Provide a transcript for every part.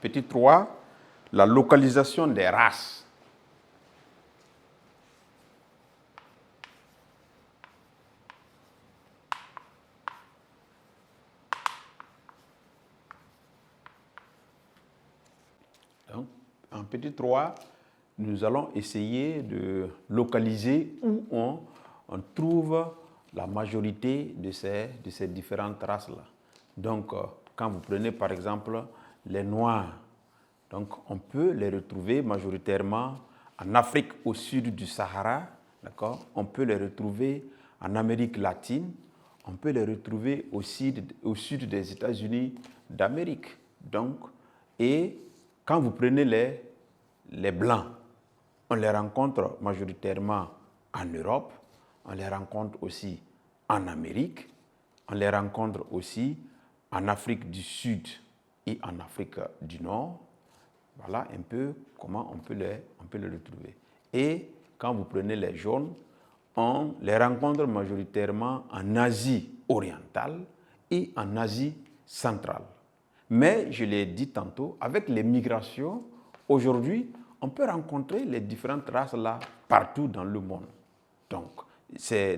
Petit 3, la localisation des races. Donc, en petit 3, nous allons essayer de localiser où on trouve la majorité de ces différentes races-là. Donc, quand vous prenez par exemple les Noirs, donc on peut les retrouver majoritairement en Afrique au sud du Sahara, d'accord? On peut les retrouver en Amérique latine, on peut les retrouver au sud des États-Unis d'Amérique. Donc, et quand vous prenez les Blancs, on les rencontre majoritairement en Europe, on les rencontre aussi en Amérique, on les rencontre aussi en Afrique du Sud et en Afrique du Nord. Voilà un peu comment on peut les retrouver. Et quand vous prenez les jaunes, on les rencontre majoritairement en Asie orientale et en Asie centrale. Mais, je l'ai dit tantôt, avec les migrations, aujourd'hui, on peut rencontrer les différentes races-là partout dans le monde. Donc,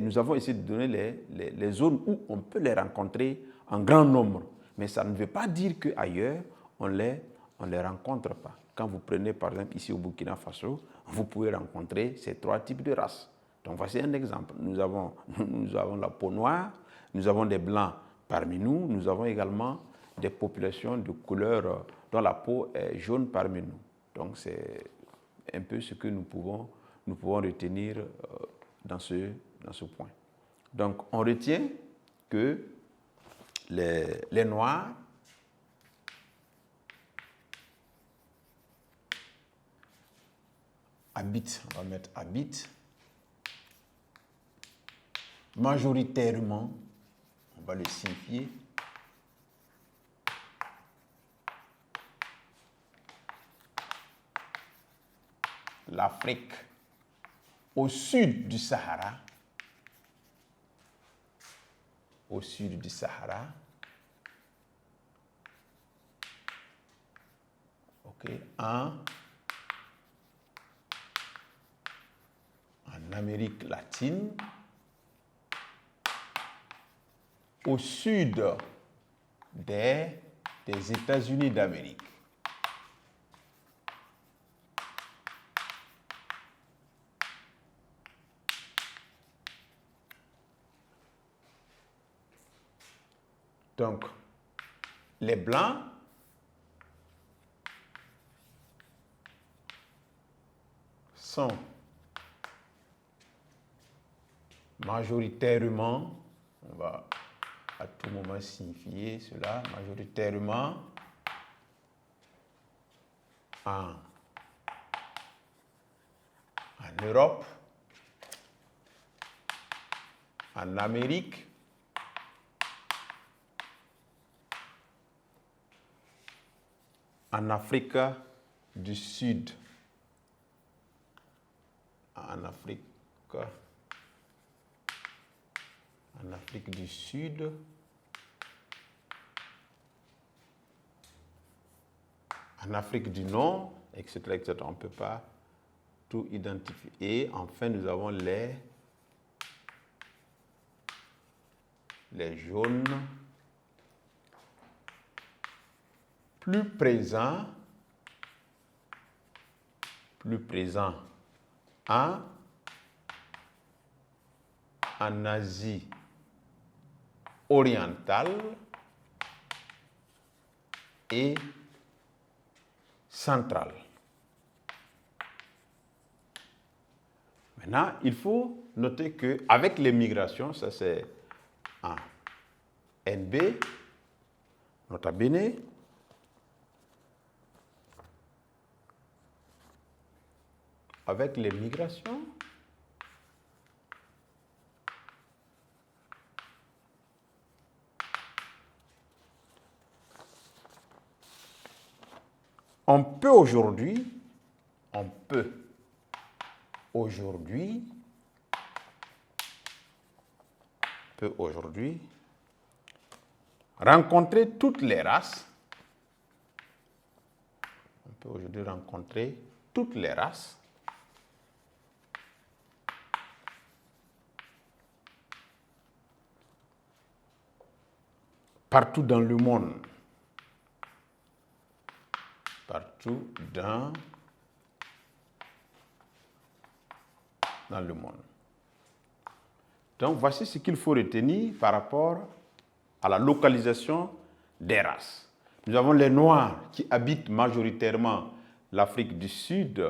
nous avons essayé de donner les zones où on peut les rencontrer en grand nombre. Mais ça ne veut pas dire qu'ailleurs, on ne les rencontre pas. Quand vous prenez, par exemple, ici au Burkina Faso, vous pouvez rencontrer ces 3 types de races. Donc, voici un exemple. Nous avons la peau noire, nous avons des blancs parmi nous, nous avons également des populations de couleur dont la peau est jaune parmi nous. Donc, c'est un peu ce que nous pouvons retenir dans ce point. Donc, on retient que les Noirs habitent, on va mettre habitent, majoritairement, on va le signifier, l'Afrique au sud du Sahara, okay, en Amérique latine, au sud des États-Unis d'Amérique. Donc, les Blancs sont majoritairement, on va à tout moment signifier cela, majoritairement en Europe, en Amérique, en Afrique du Sud, en Afrique du Sud, en Afrique du Nord, etc., etc. On ne peut pas tout identifier. Et enfin, nous avons les jaunes plus présents en Asie orientale et centrale. Maintenant, il faut noter qu'avec les migrations, ça c'est un NB, nota bene, avec les migrations, on peut aujourd'hui rencontrer toutes les races peut aujourd'hui rencontrer toutes les races. Partout dans le monde. Partout dans le monde. Donc, voici ce qu'il faut retenir par rapport à la localisation des races. Nous avons les Noirs qui habitent majoritairement l'Afrique du Sud,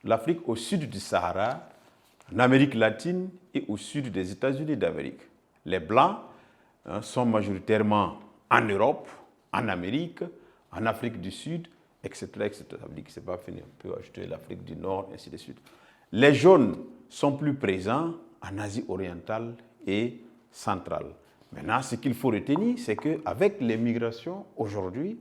l'Afrique au sud du Sahara, en Amérique latine et au sud des États-Unis d'Amérique. Les Blancs sont majoritairement en Europe, en Amérique, en Afrique du Sud, etc. etc. Ça veut dire que ce n'est pas fini, on peut ajouter l'Afrique du Nord, ainsi de suite. Les Jaunes sont plus présents en Asie orientale et centrale. Maintenant, ce qu'il faut retenir, c'est qu'avec les migrations, aujourd'hui,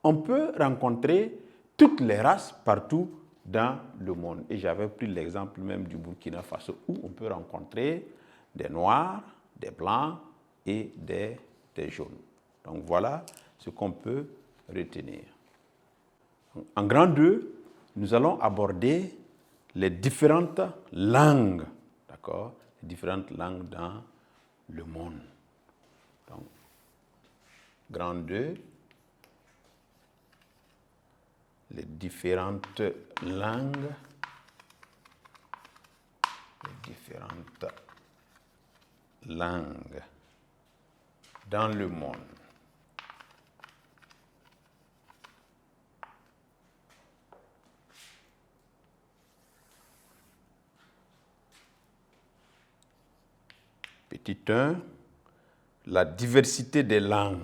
on peut rencontrer toutes les races partout dans le monde. Et j'avais pris l'exemple même du Burkina Faso, où on peut rencontrer des Noirs, des Blancs et des Jaunes. Donc voilà ce qu'on peut retenir. En grand 2, nous allons aborder les différentes langues, d'accord, les différentes langues dans le monde. Donc, grand 2, les différentes langues, dans le monde. Petit 1, la diversité des langues.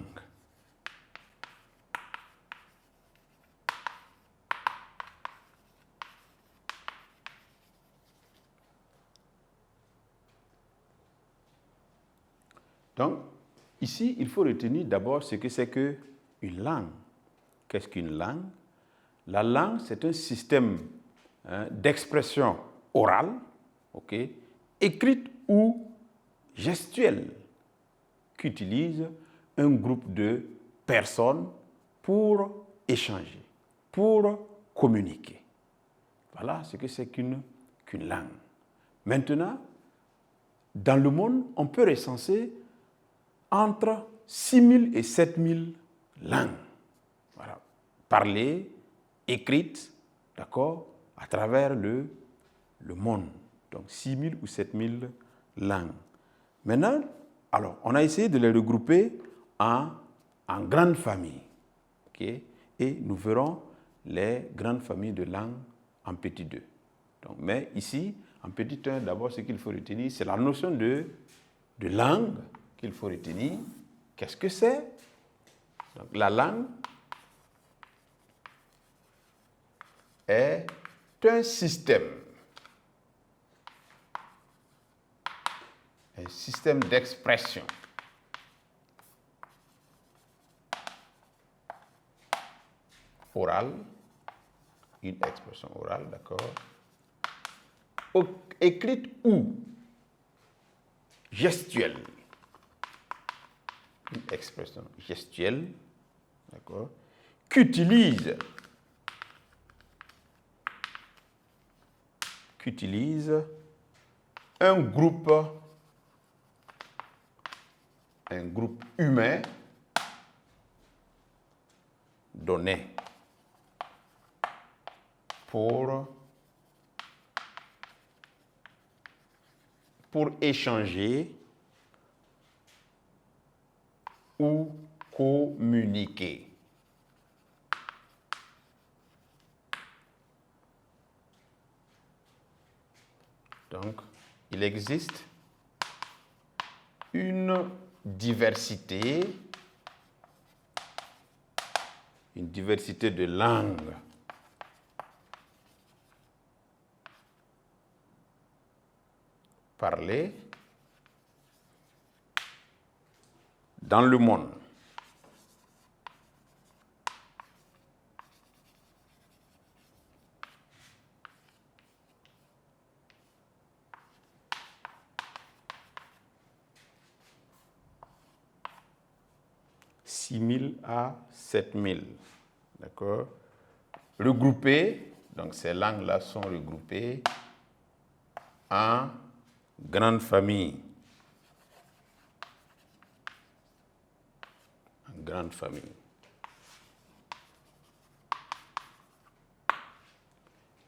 Donc, ici, il faut retenir d'abord ce que c'est qu'une langue. Qu'est-ce qu'une langue? La langue, c'est un système d'expression orale, okay, écrite ou gestuelle, qu'utilise un groupe de personnes pour échanger, pour communiquer. Voilà ce que c'est qu'une langue. Maintenant, dans le monde, on peut recenser entre 6 000 et 7 000 langues. Voilà. Parlées, écrites, d'accord, à travers le monde. Donc 6 000 ou 7 000 langues. Maintenant, alors, on a essayé de les regrouper en grandes familles. Okay? Et nous verrons les grandes familles de langues en petit 2. Donc, mais ici, en petit 1, d'abord, ce qu'il faut retenir, c'est la notion de langue qu'il faut retenir. Qu'est-ce que c'est? Donc, la langue est un système d'expression orale, une expression orale, d'accord, écrite ou gestuelle, une expression gestuelle, d'accord, qu'utilise un groupe humain donné pour échanger ou communiquer. Donc, il existe une diversité de langues parlées dans le monde. « 6 000 à 7 000. D'accord? regroupées, donc ces langues-là sont regroupées en grandes familles. En grandes familles.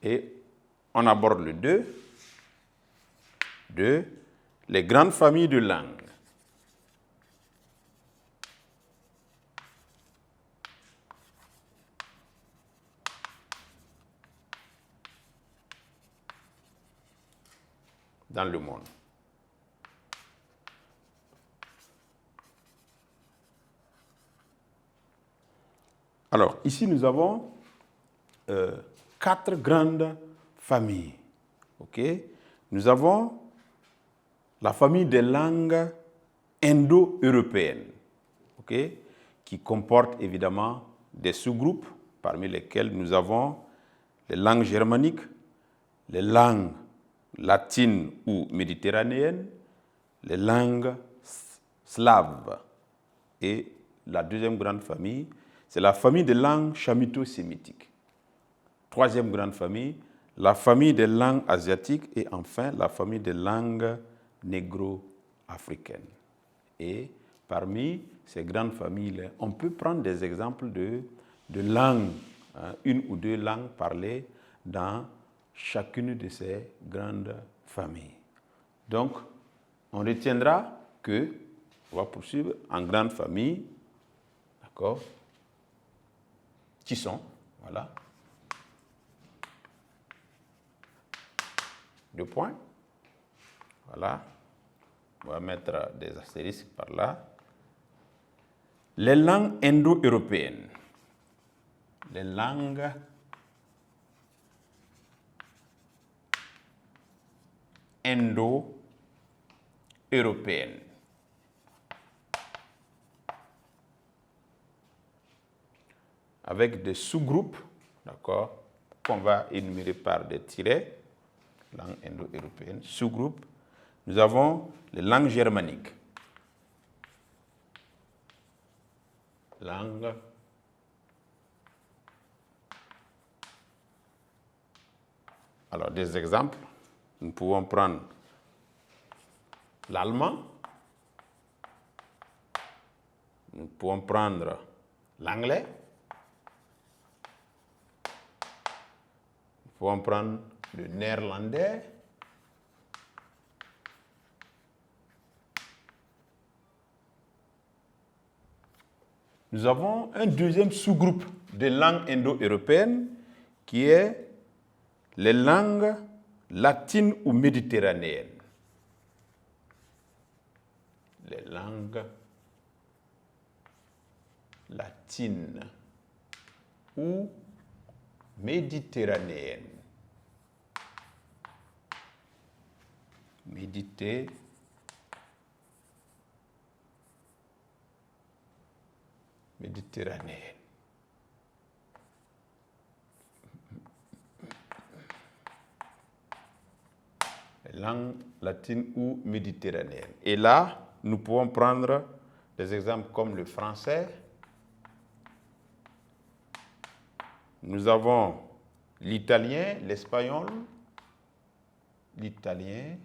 Et on aborde le 2, les grandes familles de langues. Dans le monde. Alors, ici, nous avons 4 grandes familles. Okay? Nous avons la famille des langues indo-européennes, okay? Qui comporte évidemment des sous-groupes, parmi lesquels nous avons les langues germaniques, les langues latines ou méditerranéennes, les langues slaves. Et la deuxième grande famille, c'est la famille des langues chamito-sémitiques. Troisième grande famille, la famille des langues asiatiques et enfin la famille des langues négro-africaines. Et parmi ces grandes familles, on peut prendre des exemples de langues, une ou deux langues parlées dans chacune de ces grandes familles. Donc, on retiendra que, on va poursuivre en grande famille, d'accord, qui sont, voilà, 2 points, voilà, on va mettre des astérisques par là. Les langues indo-européennes, les langues indo-européennes. Avec des sous-groupes, d'accord, qu'on va énumérer par des tirets, langues indo-européennes, sous-groupes. Nous avons les langues germaniques. Langues alors, des exemples, nous pouvons prendre l'allemand, nous pouvons prendre l'anglais, nous pouvons prendre le néerlandais, nous avons un deuxième sous-groupe de langues indo-européennes qui est les langues latines ou méditerranéennes. Les langues latines ou méditerranéennes. Méditerranéennes. Les langues latines ou méditerranéennes. Et là, nous pouvons prendre des exemples comme le français. Nous avons l'italien, l'espagnol, l'italien,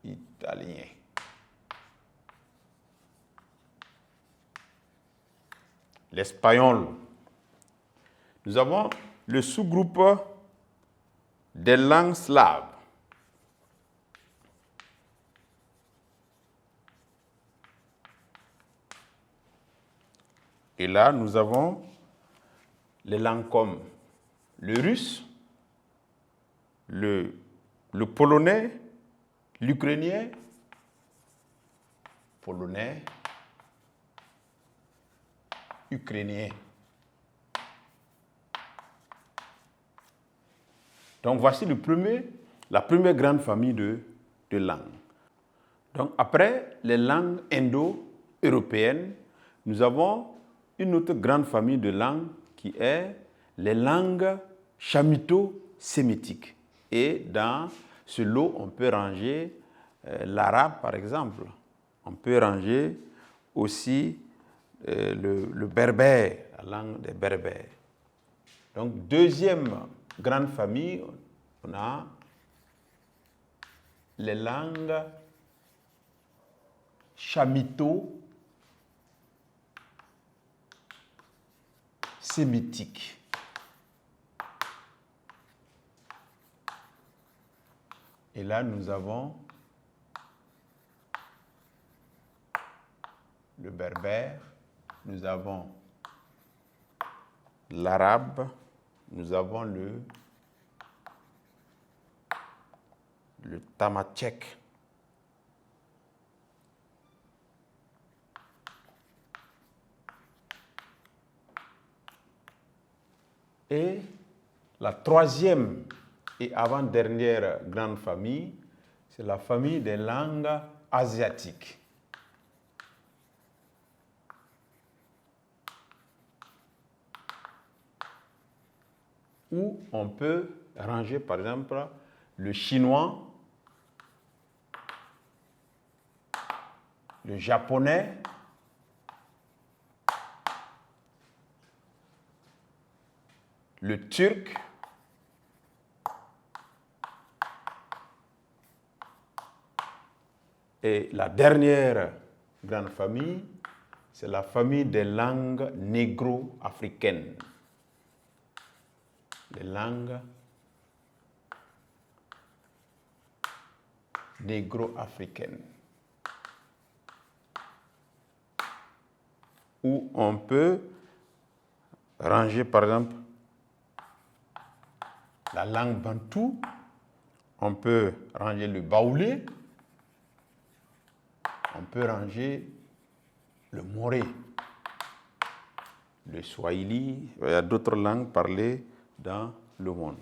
italien. L'espagnol. Nous avons le sous-groupe des langues slaves. Et là, nous avons les langues comme le russe, le polonais, l'ukrainien, polonais, ukrainien. Donc, voici la première grande famille de langues. Donc, après les langues indo-européennes, nous avons une autre grande famille de langues qui est les langues chamito-sémitiques. Et dans ce lot, on peut ranger l'arabe, par exemple. On peut ranger aussi le berbère, la langue des berbères. Donc, deuxième grande famille, on a les langues chamito-sémitiques. Et là, nous avons le berbère, nous avons l'arabe, nous avons le tamatchèque. Et la troisième et avant-dernière grande famille, c'est la famille des langues asiatiques. Où on peut ranger, par exemple, le chinois, le japonais, le turc, et la dernière grande famille, c'est la famille des langues négro-africaines. Les langues négro-africaines. Où on peut ranger, par exemple, la langue bantou, on peut ranger le baoulé, on peut ranger le moré, le swahili, il y a d'autres langues parlées dans le monde.